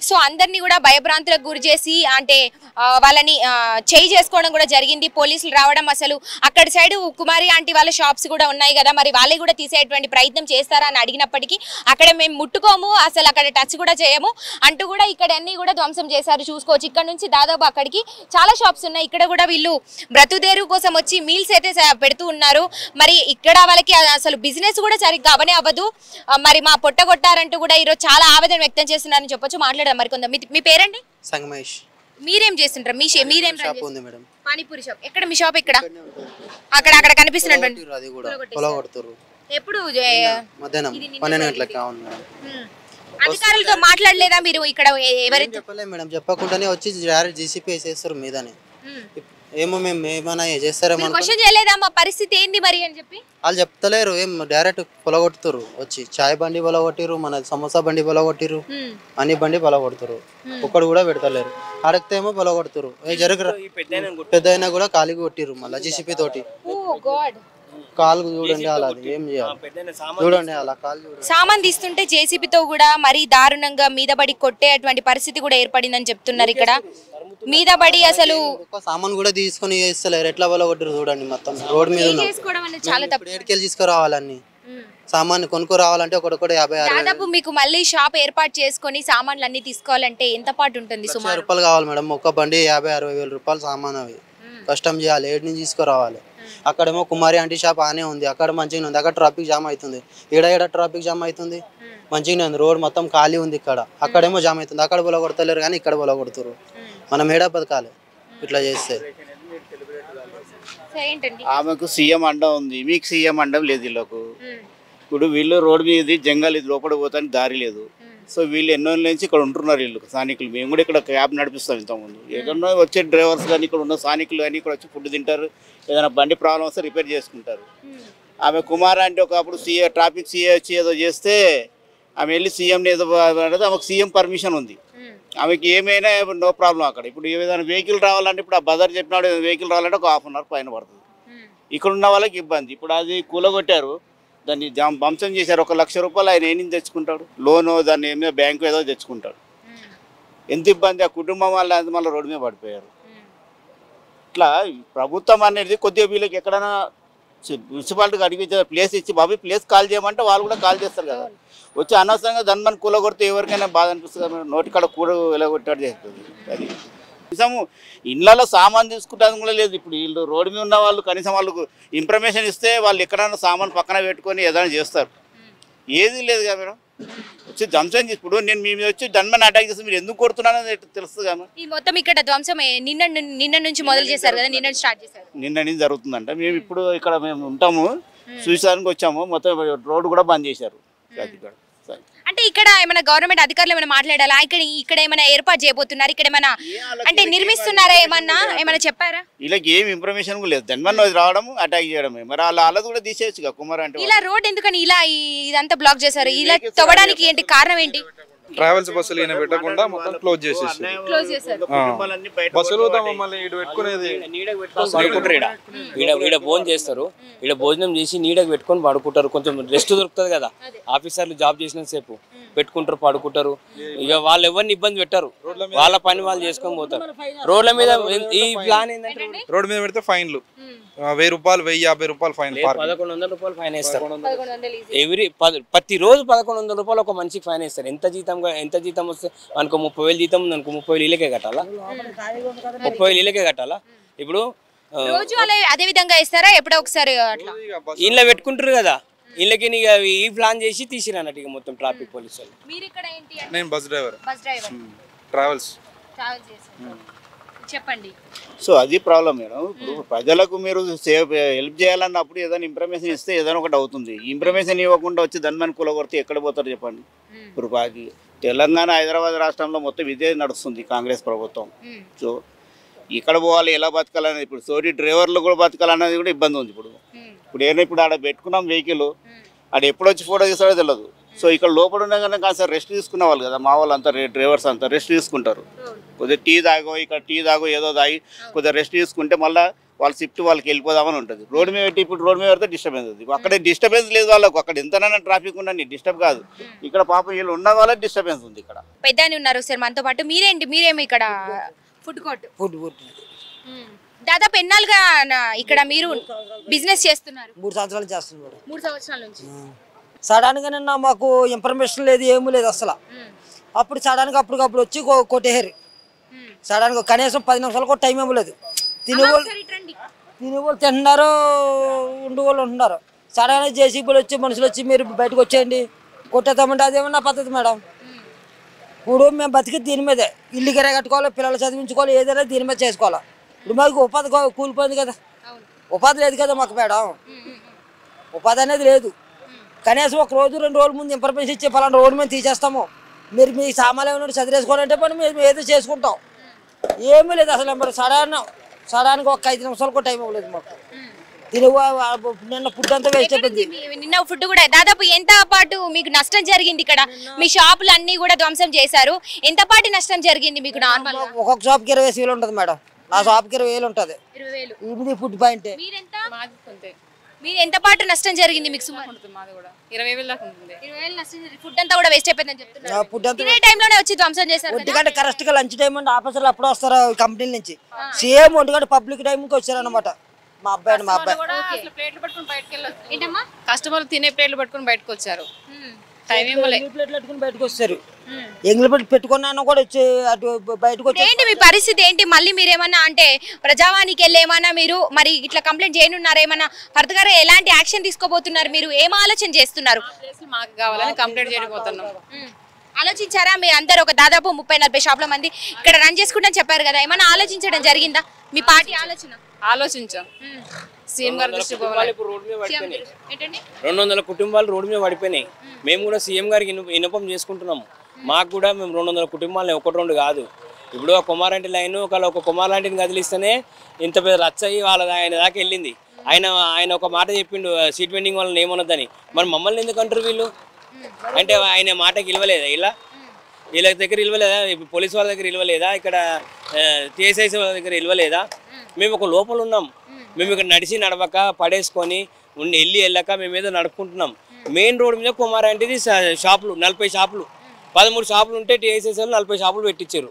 So అందరినీ కూడా భయభ్రాంతులకు గురి చేసి అంటే వాళ్ళని చేయి చేసుకోవడం కూడా జరిగింది. పోలీసులు రావడం అసలు అక్కడ సైడ్ కుమారి ఆంటీ వాళ్ళ షాప్స్ కూడా ఉన్నాయి కదా, మరి వాళ్ళే కూడా తీసేటువంటి ప్రయత్నం చేస్తారా అని అడిగినప్పటికీ అక్కడ మేము ముట్టుకోము, అసలు అక్కడ టచ్ కూడా చేయము అంటూ కూడా ఇక్కడ అన్ని కూడా ధ్వంసం చేశారు. చూసుకోవచ్చు ఇక్కడ నుంచి దాదాపు అక్కడికి చాలా షాప్స్ ఉన్నాయి. ఇక్కడ కూడా వీళ్ళు బ్రతుదేరు కోసం వచ్చి మీల్స్ అయితే పెడుతూ ఉన్నారు. మరి ఇక్కడ వాళ్ళకి అసలు బిజినెస్ కూడా సరిగ్గా అవనే అవ్వదు. మరి మా పొట్ట కొట్టారంటూ కూడా ఈరోజు చాలా ఆవేదన వ్యక్తం చేస్తున్నారని చెప్పొచ్చు. మాట్లాడదాం మరి కొంత. మీ పేరండి? సంగమేష్. మీరేం చేస్తుంటారు? మీరేం షాప్ ఉంది మేడం. పానీపూరి షాప్. ఎక్కడ మీ షాప్? ఇక్కడ అక్కడ కనిపిస్తున్నటువంటి ఎప్పుడు మధ్యాహ్నం 12 గంటలకు. అవును మేడం. అధికారులతో మాట్లాడలేదా మీరు? ఇక్కడ ఎవరైతే చెప్పలేదు మేడం, చెప్పకుండానే వచ్చి డైరెక్ట్ జీసీపీ వేసేస్తారు మీదనే. ఏమో మేము ఏమైనా చేస్తారేమో క్వశ్చన్ చేయలేదా మా పరిస్థితి ఏంది మరి అని చెప్పి? వాళ్ళు చెప్తలేరు, ఏం డైరెక్ట్ పొలగొట్టుతారు. వచ్చి చాయ్ బండి పొలగొట్టిరు, మన సమోసా బండి పొలగొట్టిరు, అన్ని బండి పొలగొడతారు. ఒక్కడు కూడా పెడతలేరు. అడిగితే ఏమో పొలగొడతారు. జరగరు పెద్ద అయినా కూడా కాలికి కొట్టిరు మళ్ళీ జీసీపీ తోటి. కాలు చూడండి అలా, ఏం చేయాలి చూడండి అలా కాలు చూడండి. సామాన్ తీస్తుంటే జేసీబీతో కూడా మరీ దారుణంగా మీద పడి కొట్టేటువంటి పరిస్థితి కూడా ఏర్పడిందని చెప్తున్నారు. ఇక్కడ మీద పడి అసలు సామాన్ కూడా తీసుకొని చేస్తలేరు. ఎట్లా పొలగొట్టిరు చూడండి. మొత్తం రోడ్ మీద ఏడుకెళ్ళి తీసుకురావాలన్నీ సామాన్ కొనుక్కు రావాలంటే ఒకటి 50-60 దాదాపు మీకు మళ్ళీ షాప్ ఏర్పాటు చేసుకొని సామాన్లు అన్ని తీసుకోవాలంటే ఎంత పాటు ఉంటుంది? సుమారు రూపాయలు కావాలి మేడం. ఒక బండి 50-60 వేల రూపాయలు సామాన్. అవి కష్టం చేయాలి, ఏడు నుంచి తీసుకురావాలి. అక్కడేమో కుమారి ఆంటీ షాప్ ఆనే ఉంది, అక్కడ మంచిగా ఉంది. అక్కడ ట్రాఫిక్ జామ్ అవుతుంది, ఈడ ట్రాఫిక్ జామ్ అవుతుంది. మంచిగానే ఉంది, రోడ్ మొత్తం ఖాళీ ఉంది. ఇక్కడ అక్కడేమో జామ్ అవుతుంది. అక్కడ బొల కొడతలేరు కానీ ఇక్కడ బొల కొడుతురు. మనం ఏడా బతకాలి ఇట్లా చేస్తే? ఆమెకు సీఎం అండం ఉంది, మీకు సీఎం అండం లేదు. వీళ్ళకు ఇప్పుడు వీళ్ళు రోడ్డు మీద జంగల్ ఇది లోపల పోతానికి దారి లేదు. సో వీళ్ళు ఎన్నో నుంచి ఇక్కడ ఉంటున్నారు వీళ్ళు స్థానికులు. మేము కూడా ఇక్కడ క్యాబ్ నడిపిస్తాం ఇంతకుముందు. ఎక్కడో వచ్చే డ్రైవర్స్ కానీ ఇక్కడ ఉన్న స్థానికులు కానీ ఇక్కడ వచ్చి ఫుడ్ తింటారు, ఏదైనా బండి ప్రాబ్లం వస్తే రిపేర్ చేసుకుంటారు. ఆమె కుమార్ అంటే ఒకప్పుడు ట్రాఫిక్ సీఏ వచ్చి ఏదో చేస్తే ఆమె వెళ్ళి సీఎంని ఏదో ఆమెకు సీఎం పర్మిషన్ ఉంది. ఆమెకి ఏమైనా నో ప్రాబ్లం అక్కడ. ఇప్పుడు ఏదైనా వెహికల్ రావాలంటే ఇప్పుడు ఆ బజార్ చెప్పినాడు వెహికల్ రావాలంటే ఒక ½ అవర్ పైన పడుతుంది. ఇక్కడ ఉన్న వాళ్ళకి ఇబ్బంది. ఇప్పుడు అది కూలగొట్టారు, దాన్ని ధ్వంసం చేశారు. 1 లక్ష రూపాయలు ఆయన ఏం తెచ్చుకుంటాడు? లోను దాన్ని ఏమైనా బ్యాంకు ఏదో తెచ్చుకుంటాడు. ఎంత ఇబ్బంది. ఆ కుటుంబం వాళ్ళు అది మళ్ళీ రోడ్డు మీద పడిపోయారు. ఇట్లా ప్రభుత్వం అనేది కొద్దిగా వీళ్ళకి ఎక్కడైనా మున్సిపాలిటీకి అడిగించే ప్లేస్ ఇచ్చి బాబు ప్లేస్ కాల్ చేయమంటే వాళ్ళు కూడా కాల్ చేస్తారు కదా. వచ్చి అనవసరంగా ధన్మని కూలగొడితే ఎవరికైనా బాధ అనిపిస్తుంది. నోటికాడ కూడా వెలగొట్టాడు చేస్తుంది. అది కనీసం ఇళ్ళలో సామాన్ తీసుకుంటానికి కూడా లేదు. ఇప్పుడు వీళ్ళు రోడ్డు మీద ఉన్న వాళ్ళు కనీసం వాళ్ళకు ఇన్ఫర్మేషన్ ఇస్తే వాళ్ళు ఎక్కడైనా సామాన్ పక్కన పెట్టుకొని ఏదైనా చేస్తారు. ఏది లేదు కదా మేడం. వచ్చి ధ్వంసం చేసి ఇప్పుడు నేను మీ మీద వచ్చి ధన్మని అటాక్ చేస్తే మీరు ఎందుకు కొడుతున్నారని తెలుస్తుంది కదా. ఈ మొత్తం ఇక్కడ ధ్వంసం నిన్న నుంచి మొదలు చేశారు కదా, నిన్న స్టార్ట్ చేశారు. నిన్న నుంచి జరుగుతుందంట. మేము ఇప్పుడు ఇక్కడ మేము ఉంటాము, చూసానికి వచ్చాము. మొత్తం రోడ్డు కూడా బంద్ చేశారు. అంటే ఇక్కడ ఏమైనా గవర్నమెంట్ అధికారులు ఏమైనా మాట్లాడాలా? ఇక్కడ ఏమైనా ఏర్పాటు చేయబోతున్నారు? ఇక్కడ ఏమైనా అంటే నిర్మిస్తున్నారా? ఏమైనా చెప్పారా? వీళ్ళకి ఏం ఇన్ఫర్మేషన్ లేదు. ధన్మన్ రావడం అటాక్ చేయడమే. మరి వాళ్ళది కూడా తీసేయచ్చు కుమార్ అంటే. ఇలా రోడ్ ఎందుకని ఇలా ఇదంతా బ్లాక్ చేశారు? ఇలా తవ్వడానికి ఏంటి కారణం ఏంటి? ట్రావెల్స్ బస్సులు ఈయన పెట్టకుండా మొత్తం క్లోజ్ చేసేసి బస్సులు మమ్మల్ని ఇటు పెట్టుకునేది ఈడ భోజనం చేస్తారు. ఈడ భోజనం చేసి నీడకు పెట్టుకొని పడుకుంటారు. కొంచెం రెస్ట్ దొరుకుతుంది కదా. ఆఫీసర్లు జాబ్ చేసిన సేపు పెట్టుకుంటారు, పడుకుంటారు. ఇక వాళ్ళు ఎవరిని ఇబ్బంది పెట్టారు, వాళ్ళ పని వాళ్ళు చేసుకొని పోతారు. రోడ్ల మీద ఈ ప్లాన్ ఏంటంటే రోడ్ మీద పెడితే ఫైన్లు 1000 రూపాయలు, 1050 రూపాయలు ఫైన్. 1100 రూపాయలు ఫైన్ వేస్తారు. ప్రతిరోజు 1100 రూపాయలు ఒక మనిషికి ఫైన్ వేస్తారు. ఎంత జీతం వస్తే అనుకో 30,000 జీతం ఉంది అనుకో, 30,000 ఇళ్ళకే కట్టాలా? 30,000 ఇళ్ళకే కట్టాలా? ఇప్పుడు రోజు అదే విధంగా ఇస్తారా? ఎప్పుడో ఒకసారి అట్లా ఇళ్ళ పెట్టుకుంటారు కదా. ఇళ్ళకి ఈ ప్లాన్ చేసి తీసిరు అన్నట్టు మొత్తం ట్రాఫిక్ పోలీసు వాళ్ళు. నేను బస్ డ్రైవర్, ట్రావెల్స్ చెప్పండి. సో అది ప్రాబ్లం మేడం. ఇప్పుడు ప్రజలకు మీరు హెల్ప్ చేయాలన్నప్పుడు ఏదైనా ఇన్ఫర్మేషన్ ఇస్తే ఏదైనా ఒకటి అవుతుంది. ఇన్ఫర్మేషన్ ఇవ్వకుండా వచ్చి ధన్మని కూలగొడితే ఎక్కడ పోతారు చెప్పండి? ఇప్పుడు తెలంగాణ, హైదరాబాద్ రాష్ట్రంలో మొత్తం ఇదే నడుస్తుంది కాంగ్రెస్ ప్రభుత్వం. సో ఇక్కడ పోవాలి, ఎలా బతకాలనేది ఇప్పుడు సోరీ డ్రైవర్లు కూడా బతకాలనేది కూడా ఇబ్బంది ఉంది. ఇప్పుడు ఏమైనా ఇప్పుడు ఆడ పెట్టుకున్నాం వెహికల్, ఆడ ఎప్పుడు వచ్చి ఫోటో తీసాడో తెలియదు. సో ఇక్కడ లోపల ఉన్నా కానీ కాస్త రెస్ట్ తీసుకునే వాళ్ళు కదా, మా వాళ్ళు అంతా డ్రైవర్స్ అంతా రెస్ట్ తీసుకుంటారు. కొద్దిగా టీ తాగో, ఇక్కడ టీ తాగో, ఏదో తాగి కొద్దిగా రెస్ట్ తీసుకుంటే మళ్ళీ వాళ్ళ షిఫ్ట్ వాళ్ళకి వెళ్ళిపోదామని ఉంటుంది. రోడ్డు మీద పెట్టి ఇప్పుడు రోడ్డు మీద పెడితే డిస్టర్బెన్స్ ఉంది. అక్కడ డిస్టర్బెన్స్ లేదు వాళ్ళకు, అక్కడ ఎంతనైనా ట్రాఫిక్ ఉండండి డిస్టర్బ్ కాదు. ఇక్కడ పాపం వీళ్ళు ఉన్న వాళ్ళకి డిస్టర్బెన్స్ ఉంది. ఇక్కడ పెద్ద ఉన్నారు సార్ మనతో పాటు. మీరేమి ఇక్కడ ఫుడ్ కోర్ట్ దాదాపు ఎన్నాళ్ళుగా ఇక్కడ మీరు బిజినెస్ చేస్తున్నారు? 3 సంవత్సరాలు చేస్తున్నాడు. 3 సంవత్సరాల నుంచి. సడన్ గా నిన్న మాకు ఇన్ఫర్మేషన్ లేదు, ఏమీ లేదు అసలు. అప్పుడు సడన్ గా అప్పటికప్పుడు వచ్చి కొట్టేహారు. సడన్ గా కనీసం 10 నిమిషాలు కూడా టైం ఏమీ లేదు. తినేవాళ్ళు తింటున్నారు, ఉండేవాళ్ళు ఉంటున్నారు. సడన్ గా జేసీబీలు వచ్చి మనుషులు వచ్చి మీరు బయటకు వచ్చేయండి కొట్టేద్దామంటే అదేమన్నా పద్ధతి మేడం? ఇప్పుడు మేము బతికి దీని మీదే, ఇల్లు గిర కట్టుకోవాలి, పిల్లలు చదివించుకోవాలి, ఏదైనా దీని మీద చేసుకోవాలి. ఇప్పుడు మాకు ఉపాధి కూలిపోయింది కదా, ఉపాధి లేదు కదా మాకు మేడం, ఉపాధి అనేది లేదు. కనీసం 1 రోజు 2 రోజుల ముందు ఇన్ఫర్మేషన్ ఇచ్చి పలానా రోడ్డు మేము తీసేస్తాము, మీరు మీ సామాన్లు ఏమైనా చదివేసుకోవాలంటే పని మేము ఏదో చేసుకుంటాం. ఏమీ లేదు అసలు. మరి సడన్గా ఒక 5 నిమిషాలు కూడా టైం ఇవ్వలేదు మాకు. నిన్న ఫుడ్ అంతా వేస్ట్ అయిపోయింది. నిన్న ఫుడ్ కూడా దాదాపు ఎంత పాటు మీకు నష్టం జరిగింది? ఇక్కడ మీ షాపులు అన్ని కూడా ధ్వంసం చేశారు. ఎంత పాటు నష్టం జరిగింది మీకు? నార్మల్ ఒక్కొక్క షాప్కి 20,000 ఉంటుంది మేడం. నా షాప్కి 20,000 ఉంటుంది. 20,000 ఫుడ్ పాయింట్. మీరు ఎంత పాటు నష్టం జరిగింది మీకు? సుమారు 20,000 దాకా ఉంటుంది. 20,000 నష్టం జరిగింది. ఫుడ్ అంతా కూడా వేస్ట్ అయిపోయిందని చెప్తున్నారు. ఫుడ్ అంతా ఇదే టైంలోనే వచ్చి ధ్వంసం చేశారు. ఒంటిగంట కరెక్ట్ గా లంచ్ టైం అండి. ఆఫీసర్లు ఎప్పుడో వస్తారు కంపెనీ నుంచి, సేమ్ ఒంటిగంట పబ్లిక్ టైంకి వచ్చారు అనమాట. మా అబ్బాయి ప్లేట్లు పట్టుకుని బయటకు వెళ్ళొచ్చు. కస్టమర్లు తినే ప్లేట్లు పట్టుకుని బయటకు వచ్చారు. ప్లేట్లు పెట్టుకుని బయటకు వచ్చారు. ఎంగిలి ప్లేట్ పెట్టుకున్నా కూడా వచ్చి అటు బయటకు వచ్చి. ఏంటి మీ పరిస్థితి ఏంటి? మళ్ళీ మీరు ఏమన్నా అంటే ప్రజావానికి వెళ్ళి ఏమన్నా మీరు మరి ఇట్లా కంప్లైంట్ చేయనున్నారు? ఏమన్నా ఫర్దర్ గా ఎలాంటి యాక్షన్ తీసుకోబోతున్నారు? మీరు ఏం ఆలోచన చేస్తున్నారు? మాకు కావాలని కంప్లైంట్ చేయబోతున్నాం. ఆలోచించారా మీరు అందరు? ఒక దాదాపు 30-40 షాపుల మంది ఇక్కడ రన్ చేసుకుంటా చెప్పారు కదా, ఏమన్నా ఆలోచించడం జరిగిందా మీ పార్టీ ఆలోచన? ఆలోచించాం. సీఎం గారు దృష్టి పోవాలి. 200 కుటుంబాలు రోడ్డు మీద పడిపోయినాయి. మేము కూడా సీఎం గారికి విన్నపం చేసుకుంటున్నాము. మాకు కూడా మేము 200 కుటుంబాలని 1-2 కాదు. ఇప్పుడు ఆ కుమారంటి లైన్ ఒక కుమారాంటిని కదిలిస్తేనే ఇంత పెద్ద రచ్చ అయ్యి ఆయన దాకా వెళ్ళింది. ఆయన ఒక మాట చెప్పిండు, సీట్ వెండింగ్ వాళ్ళని ఏమన్నదని. మరి మమ్మల్ని ఎందుకు అంటారు వీళ్ళు? అంటే ఆయన మాటకి ఇవ్వలేదా? వీళ్ళ దగ్గర ఇవ్వలేదా? పోలీసు వాళ్ళ దగ్గర ఇవ్వలేదా? ఇక్కడ టీఎస్ఐ వాళ్ళ దగ్గర ఇవ్వలేదా? మేము ఒక లోపల ఉన్నాం. మేము ఇక్కడ నడవక పడేసుకొని వెళ్ళక మేము ఏదో నడుపుకుంటున్నాం. మెయిన్ రోడ్ మీద కుమారాంటిది షాపులు 40 షాపులు, 13 షాపులు ఉంటే టీఎస్ఎస్ఎల్ 40 షాపులు పెట్టించారు.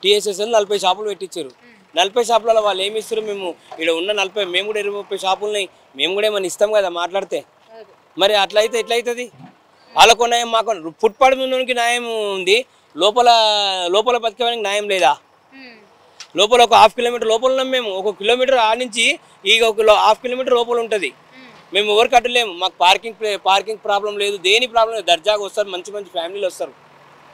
40 షాపులు పెట్టించారు. 40 షాపులలో వాళ్ళు ఏమి ఇస్తారు? మేము ఇక్కడ ఉన్న 40, మేము కూడా 20-30 షాపులున్నాయి. మేము కూడా ఏమన్నా ఇస్తాం కదా మాట్లాడితే. మరి అట్లయితే ఎట్లయితుంది? వాళ్ళకు న్యాయం, మాకు ఫుట్పాత్ మీద న్యాయం ఉంది, లోపల బతికేవానికి న్యాయం లేదా? లోపల ఒక 1/2 కిలోమీటర్ లోపల ఉన్నాం మేము. 1 కిలోమీటర్ ఆడించి ఒక 1/2 కిలోమీటర్ లోపల ఉంటుంది. మేము ఎవరికి అడ్డలేము. మాకు పార్కింగ్ ప్రాబ్లం లేదు, దేని ప్రాబ్లం లేదు. దర్జాగా వస్తారు, మంచి ఫ్యామిలీలు వస్తారు.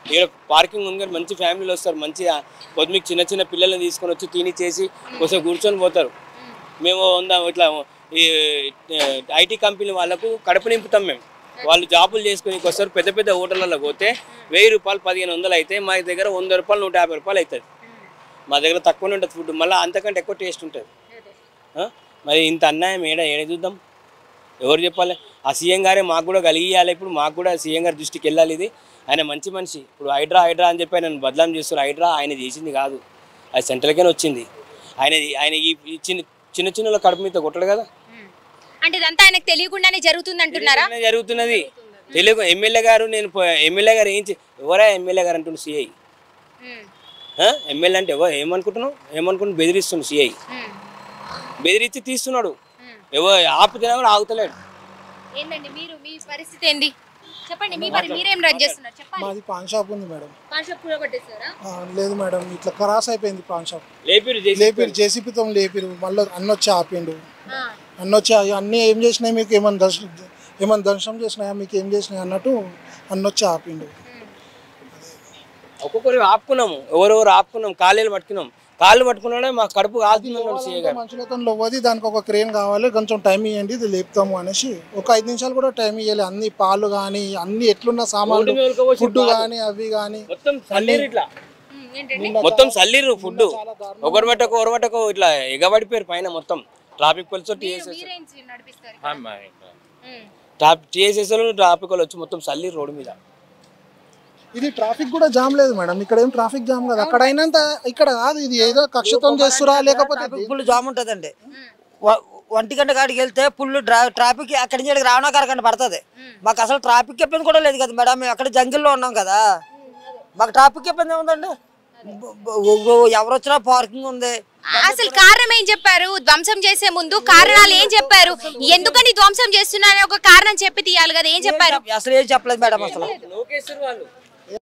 ఇక్కడ పార్కింగ్ ఉంది కానీ మంచి ఫ్యామిలీలు వస్తారు. మంచిగా పొద్దుమీకు చిన్న పిల్లల్ని తీసుకొని వచ్చి తిని చేసి కొంచెం కూర్చొని పోతారు. మేము ఇట్లా ఈ ఐటీ కంపెనీ వాళ్ళకు కడుపు నింపుతాం మేము. వాళ్ళు జాబులు చేసుకుని వస్తారు. పెద్ద హోటళ్ళలో పోతే 1000 రూపాయలు 1500 అయితే మా దగ్గర 100 రూపాయలు 150 రూపాయలు అవుతుంది. మా దగ్గర తక్కువనే ఉంటుంది ఫుడ్, మళ్ళీ అంతకంటే ఎక్కువ టేస్ట్ ఉంటుంది. మరి ఇంత అన్యాయం ఏడ చూద్దాం? ఎవరు చెప్పాలి? ఆ సీఎం గారే మాకు కూడా కలిగియాలి. ఇప్పుడు మాకు కూడా సీఎం గారి దృష్టికి వెళ్ళాలి. ఇది ఆయన మంచి మనిషి. ఇప్పుడు హైడ్రా అని చెప్పి ఆయన బదలాం చేస్తారు. హైడ్రా ఆయన చేసింది కాదు, అది సెంట్రల్గానే వచ్చింది. ఆయన ఈ చిన్న కడుపు మీద కొట్టడు కదా. అంటే ఇదంతా ఆయనకు తెలియకుండానే జరుగుతుంది అంటున్నారా? జరుగుతున్నది తెలియదు. ఎమ్మెల్యే గారు ఎమ్మెల్యే గారు ఎవరా ఎమ్మెల్యే గారు అంటుండు? సిఐ ఎమ్మెల్యే అంటే ఏమనుకుంటున్నావు? బెదిరిస్తుండు. సిఐ బెదిరించి తీస్తున్నాడు. ఆపుతున్నా కూడా ఆగుతలేడు. ఏందండి మీ పరిస్థితి ఏంది చెప్పండి? మీరేం రన్ చేస్తున్నారు చెప్పండి. మాది పాన్ షాప్ ఉంది మేడం. పాన్ షాప్ కూడా కొట్టేశారా? లేదు మేడం, ఇట్లా క్రాస్ అయిపోయింది పాన్ షాప్. లేపిరు జేసీపీతో లేపిరు. మళ్ళీ అన్నొచ్చి ఆపిండు. అన్నొచ్చి అన్నీ ఏం చేసినాయి మీకు? ఏమన్నా దర్శనం చేసినాయా మీకు? ఏం చేసినాయి అన్నట్టు అన్నొచ్చి ఆపిండు. ఒక్కొక్కరు ఆపుకున్నాము, ఎవరెవరు ఆపుకున్నాం, కాళ్ళు పట్టుకున్నాడే మాకు కడుపు కాల్తుంది. మనుషులతో లోవది, దానికి ఒక క్రేన్ కావాలి, కొంచెం టైం ఇవ్వండి, ఇది లేపుతాము అనేసి ఒక 5 నిమిషాలు కూడా టైం ఇవ్వాలి. అన్ని పాలు కానీ అన్ని ఎట్లున్న సామాన్లు, ఫుడ్ కానీ అవి కానీ మొత్తం సల్లిరు. ఫుడ్ ఒకరు పట్టకు ఇట్లా ఎగబడిపోయారు పైన మొత్తం. ట్రాఫిక్ పోలీసు టీఎస్ఎస్ ట్రాఫిక్ వాళ్ళు వచ్చి మొత్తం సల్లిరు రోడ్డు మీద. ఇది ట్రాఫిక్ కూడా జామ్ లేదు మేడం, ఇక్కడ ఏం ట్రాఫిక్ జామ్ కాదు, అక్కడ అయినంత ఇక్కడ కాదు. ఇది ఏదో కక్షతో చేస్తురా లేకపోతే ఫుల్ జామ్ ఉంటుందండి. 1 గంట కాడికి వెళ్తే ఫుల్ ట్రాఫిక్ అక్కడి నుంచి రావడానికి 1 గంట పడుతుంది. మాకు అసలు ట్రాఫిక్ ఇబ్బంది కూడా లేదు కదా మేడం, మేము అక్కడ జంగిల్లో ఉన్నాం కదా, మాకు ట్రాఫిక్ ఇబ్బంది ఏముందండి? ఎవరు వచ్చినా పార్కింగ్ ఉంది. అసలు కారణం ఏం చెప్పారు? ధ్వంసం చేసే ముందు కారణాలు ఏం చెప్పారు? ఎందుకని ధ్వంసం చేస్తున్నారని ఒక కారణం చెప్పి తీయాలి కదా, ఏం చెప్పారు? అసలు ఏం చెప్పలేదు మేడం. అసలు